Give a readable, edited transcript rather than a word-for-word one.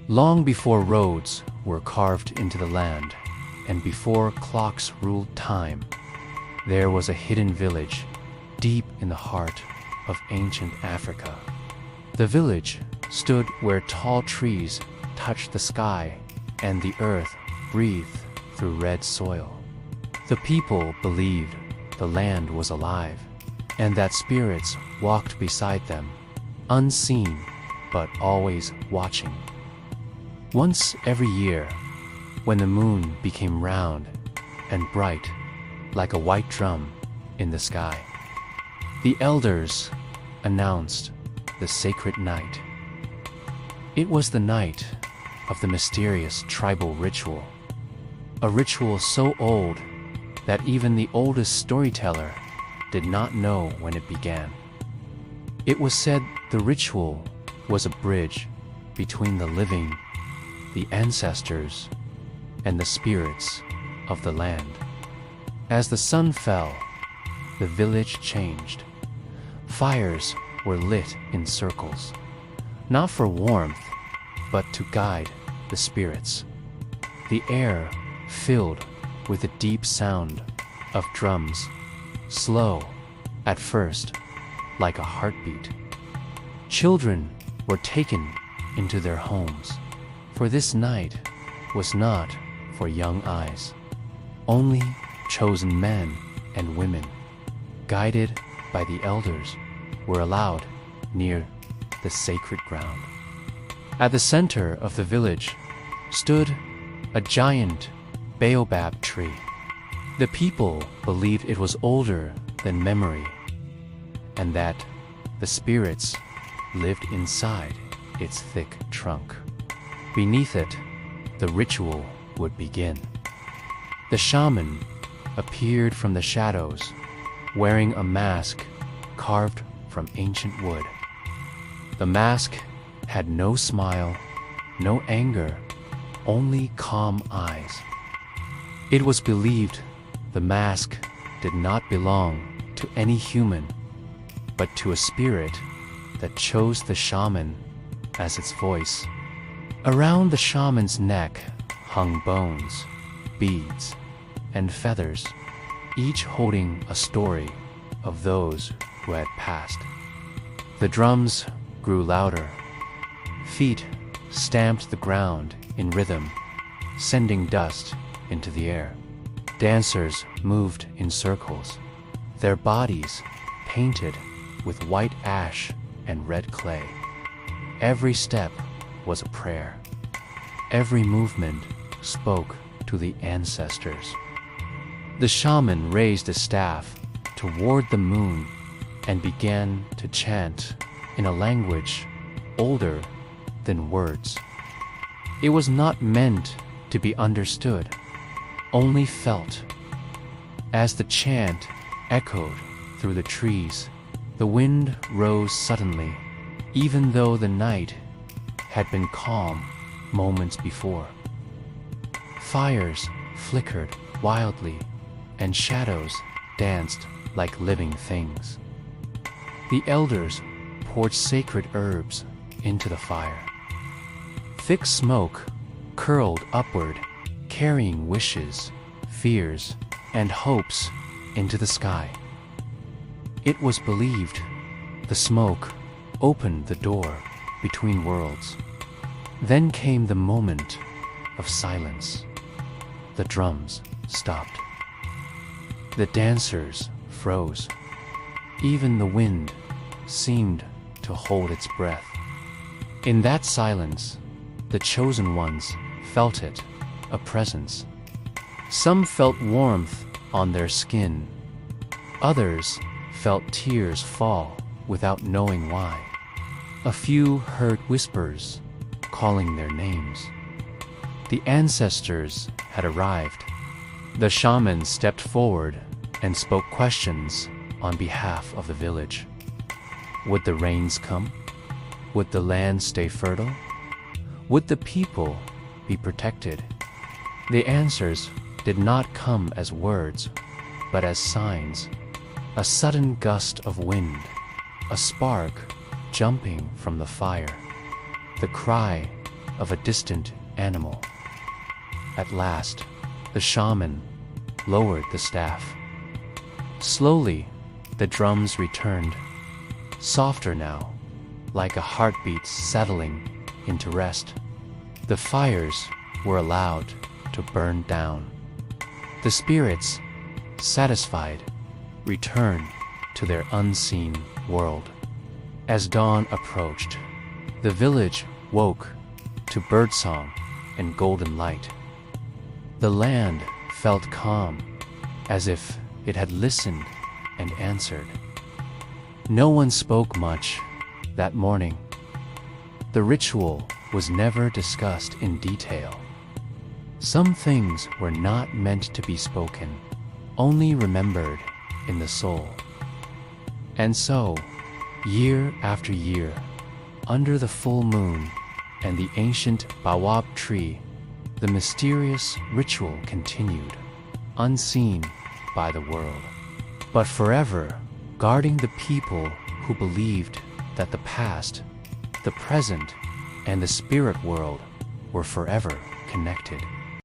Long before roads were carved into the land, and before clocks ruled time, there was a hidden village deep in the heart of ancient Africa. The village stood where tall trees touched the sky and the earth breathed through red soil. The people believed the land was alive and that spirits walked beside them, unseen but always watching. Once every year, when the moon became round and bright like a white drum in the sky, the elders announced the sacred night. It was the night of the mysterious tribal ritual, a ritual so old that even the oldest storyteller did not know when it began. It was said the ritual was a bridge between the living, the ancestors, and the spirits of the land. As the sun fell, the village changed. Fires were lit in circles, not for warmth, but to guide the spirits. The air filled with the deep sound of drums, slow at first, like a heartbeat. Children were taken into their homes, for this night was not for young eyes. Only chosen men and women, guided by the elders, were allowed near the sacred ground. At the center of the village stood a giant baobab tree. The people believed it was older than memory, and that the spirits lived inside its thick trunk. Beneath it, the ritual would begin. The shaman appeared from the shadows, wearing a mask carved from ancient wood. The mask had no smile, no anger, only calm eyes. It was believed the mask did not belong to any human, but to a spirit that chose the shaman as its voice. Around the shaman's neck hung bones, beads, and feathers, each holding a story of those who had passed. The drums grew louder. Feet stamped the ground in rhythm, sending dust into the air. Dancers moved in circles, their bodies painted with white ash and red clay. Every step was a prayer. Every movement spoke to the ancestors. The shaman raised a staff toward the moon and began to chant in a language older than words. It was not meant to be understood, only felt. As the chant echoed through the trees, the wind rose suddenly, even though the night had been calm moments before. Fires flickered wildly, and shadows danced like living things. The elders poured sacred herbs into the fire. Thick smoke curled upward, carrying wishes, fears, and hopes into the sky. It was believed the smoke opened the door between worlds. Then came the moment of silence. The drums stopped. The dancers froze. Even the wind seemed to hold its breath. In that silence, the chosen ones felt it, a presence. Some felt warmth on their skin. Others felt tears fall without knowing why. A few heard whispers calling their names. The ancestors had arrived. The shaman stepped forward and spoke questions on behalf of the village. Would the rains come? Would the land stay fertile? Would the people be protected? The answers did not come as words, but as signs. A sudden gust of wind, a spark jumping from the fire. The cry of a distant animal. At last, the shaman lowered the staff. Slowly, the drums returned, softer now, like a heartbeat settling into rest. The fires were allowed to burn down. The spirits, satisfied, returned to their unseen world. As dawn approached, the village woke to birdsong and golden light. The land felt calm, as if it had listened and answered. No one spoke much that morning. The ritual was never discussed in detail. Some things were not meant to be spoken, only remembered in the soul. And so, year after year, under the full moon and the ancient baobab tree, the mysterious ritual continued, unseen by the world, but forever guarding the people who believed that the past, the present, and the spirit world were forever connected.